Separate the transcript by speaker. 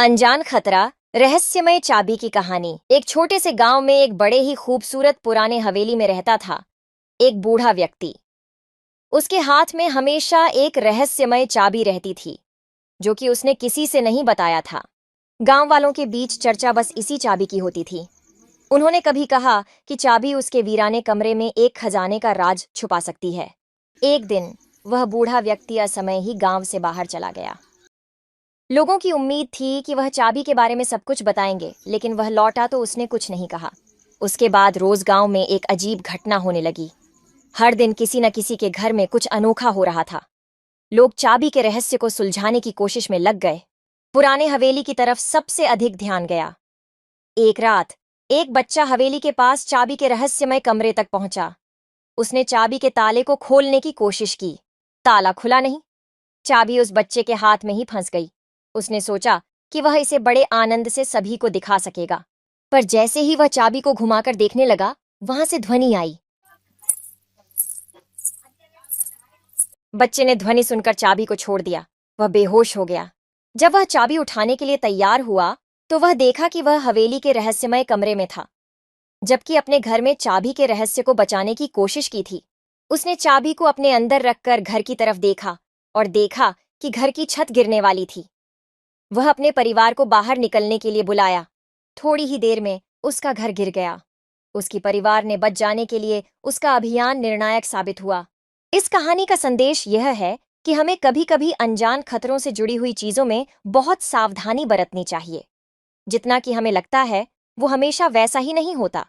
Speaker 1: अनजान खतरा, रहस्यमय चाबी की कहानी। एक छोटे से गांव में एक बड़े ही खूबसूरत पुराने हवेली में रहता था एक बूढ़ा व्यक्ति। उसके हाथ में हमेशा एक रहस्यमय चाबी रहती थी, जो कि उसने किसी से नहीं बताया था। गांव वालों के बीच चर्चा बस इसी चाबी की होती थी। उन्होंने कभी कहा कि चाबी उसके वीराने कमरे में एक खजाने का राज छुपा सकती है। एक दिन वह बूढ़ा व्यक्ति असमय ही गांव से बाहर चला गया। लोगों की उम्मीद थी कि वह चाबी के बारे में सब कुछ बताएंगे, लेकिन वह लौटा तो उसने कुछ नहीं कहा। उसके बाद रोज गांव में एक अजीब घटना होने लगी। हर दिन किसी न किसी के घर में कुछ अनोखा हो रहा था। लोग चाबी के रहस्य को सुलझाने की कोशिश में लग गए। पुराने हवेली की तरफ सबसे अधिक ध्यान गया। एक रात एक बच्चा हवेली के पास चाबी के रहस्यमय कमरे तक पहुंचा। उसने चाबी के ताले को खोलने की कोशिश की। ताला खुला नहीं। चाबी उस बच्चे के हाथ में ही फंस गई। उसने सोचा कि वह इसे बड़े आनंद से सभी को दिखा सकेगा। पर जैसे ही वह चाबी को घुमाकर देखने लगा, वहां से ध्वनि आई। बच्चे ने ध्वनि सुनकर चाबी को छोड़ दिया। वह बेहोश हो गया। जब वह चाबी उठाने के लिए तैयार हुआ, तो वह देखा कि वह हवेली के रहस्यमय कमरे में था, जबकि अपने घर में चाबी के रहस्य को बचाने की कोशिश की थी। उसने चाबी को अपने अंदर रखकर घर की तरफ देखा और देखा कि घर की छत गिरने वाली थी। वह अपने परिवार को बाहर निकलने के लिए बुलाया। थोड़ी ही देर में उसका घर गिर गया। उसकी परिवार ने बच जाने के लिए उसका अभियान निर्णायक साबित हुआ। इस कहानी का संदेश यह है कि हमें कभी कभी अनजान खतरों से जुड़ी हुई चीजों में बहुत सावधानी बरतनी चाहिए। जितना कि हमें लगता है, वो हमेशा वैसा ही नहीं होता।